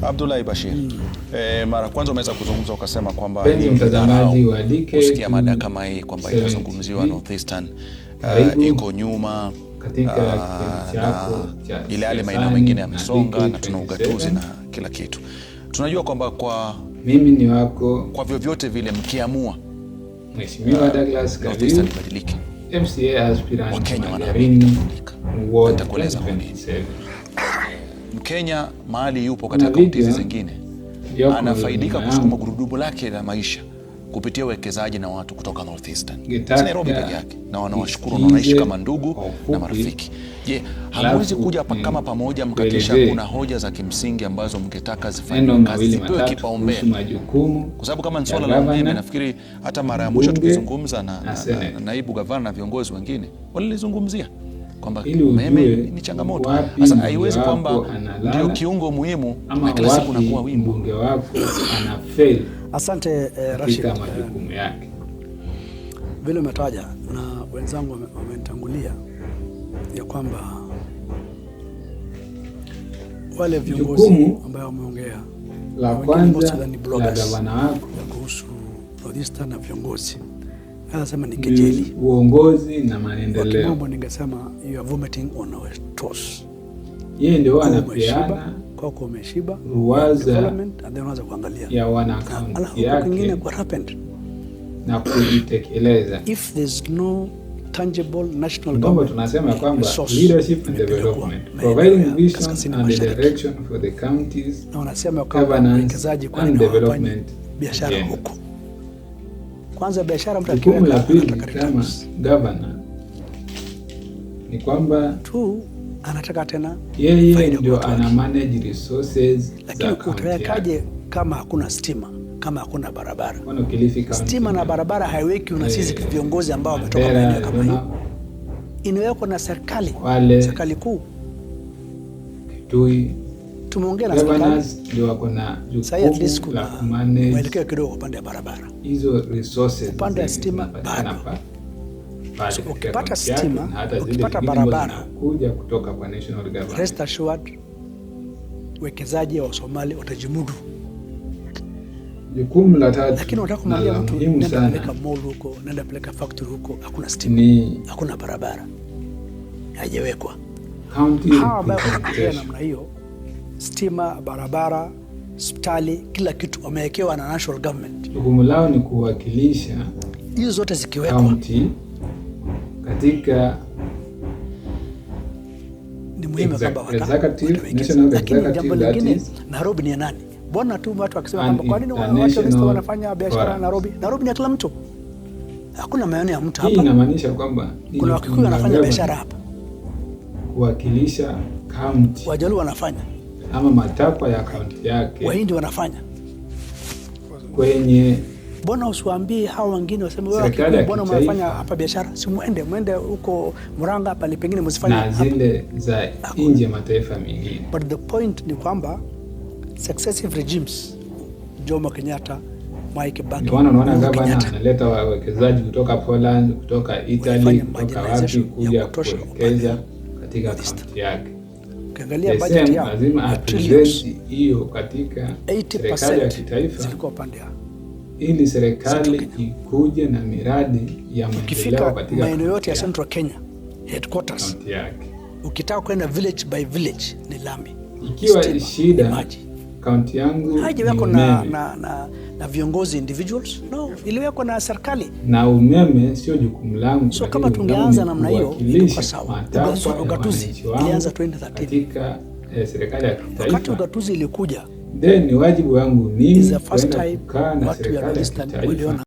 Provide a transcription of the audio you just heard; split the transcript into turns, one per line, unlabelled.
Abdullahi Bashir, mara kwanza umeweza kuzungumza ukasema kwamba
mtazamaji wa DK
kusikia mada kama hii kwamba inazungumziwa Northeastern iko nyuma
katika
ile yale maeneo mengine yamesonga na tuna ugatuzi na kila kitu. Tunajua kwamba
mimi ni wako
kwa vyovyote vile mkiamua
Mheshimiwa Douglas Kariu
badilike,
MCA aspirant
Wakenya
wanabadilika.
Nitakueleza kwa nini. Mkenya mahali yupo katika kaunti zingine anafaidika kusukuma gurudumu lake la maisha kupitia uwekezaji na watu kutoka Northeastern. Si Nairobi peke yake, na wanawashukuru na wanaishi kama ndugu na marafiki. Je, hamwezi kuja kama pamoja mkakisha kuna hoja za kimsingi ambazo mngetaka zifanywe kazi zipewe kipaumbele? Kwa sababu kama ni swala la umeme, nafikiri hata mara ya mwisho tukizungumza na naibu gavana na viongozi wengine walilizungumzia kwamba umeme ni changamoto. Sasa haiwezi kwamba ndio kiungo muhimu na kila siku nakuwa wimbo.
Mbunge wako ana fail.
Asante Rashid.
Majukumu yake
vile umetaja na wenzangu wamenitangulia ya kwamba wale viongozi ambao wameongea
la kwanza la gavana wako
kuhusu Northeastern na viongozi anasema ni kejeli
uongozi na maendeleo.
Kwa mambo ningesema you are vomiting on our toes.
Yeye ndio anapeana
kwa umeshiba
ruwaza
anaanza kuangalia
ya wana kaunti yake
kingine kwa happened
na kujitekeleza.
If there's no tangible national
government, tunasema kwamba leadership and development, providing vision and direction for the counties,
na wanasema kwamba uwekezaji kwa development biashara huko. Kwanza biashara mtakiwa
la pili kama governor ni kwamba
tu anataka tena
yeye ndio ana manage resources,
lakini utawekaje kama hakuna stima, kama hakuna barabara? Stima na barabara haiweki na sisi viongozi ambao wametoka maeneo kama hiyo. Inawekwa na serikali kuu. Tumeongea na serikali
ndio wako na jukumu la kumanage
mwelekeo kidogo upande wa barabara.
Hizo resources
upande wa stima bado. So, ukipata stima, ukipata barabara
kuja kutoka kwa national government,
rest assured wekezaji wa Somali watajimudu.
Jukumu la tatu,
lakini unataka kumwambia mtu nenda peleka mall huko, nenda peleka factory huko, hakuna stima, hakuna barabara, haijawekwa. Hawa ambao wanafikiria namna hiyo, stima, barabara, hospitali, kila kitu wamewekewa na national government.
Jukumu lao ni kuwakilisha
hizo zote zikiwekwa
county katika
ni muhimu kwamba
lakini
jambo lingine, Nairobi ni nani? Mbona tu watu wakisema kwamba kwa nini watu wanafanya biashara Nairobi? Nairobi ni kila mtu. Hakuna maeneo ya mtu hapa.
Hii inamaanisha kwamba
kuna Wakikuyu wanafanya biashara hapa.
Kuwakilisha county.
Wajaluo wanafanya.
Ama matakwa ya county yake.
Wahindi wanafanya.
Kwenye
mbona usiwaambie hao wengine waseme wewe mbona mnafanya hapa biashara? Si muende huko Murang'a hapa ni pengine msifanye
na zile za nje mataifa mengine.
But the point ni kwamba successive regimes, Jomo Kenyatta, Mwai Kibaki,
unaona gavana analeta wawekezaji kutoka Poland, kutoka Italy, kutoka wapi kuja kuwekeza katika kaunti yake.
Ukiangalia budget yao
lazima apresent hiyo katika serikali ya kitaifa
zilikuwa pande ya
ili serikali ikuje na miradi ya maendeleo katika
maeneo yote ya Central Kenya headquarters
yake.
Ukitaka kwenda village by village ni lami.
Ikiwa shida kaunti yangu
haijawekwa na viongozi individuals, no, iliwekwa na serikali.
Na umeme sio jukumu langu.
So kama tungeanza namna hiyo ilikuwa sawa. Ugatuzi ilianza 2013
katika serikali ya kitaifa.
Wakati ugatuzi ilikuja,
then ni wajibu wangu mimi
kukaa na serikali ya kitaifa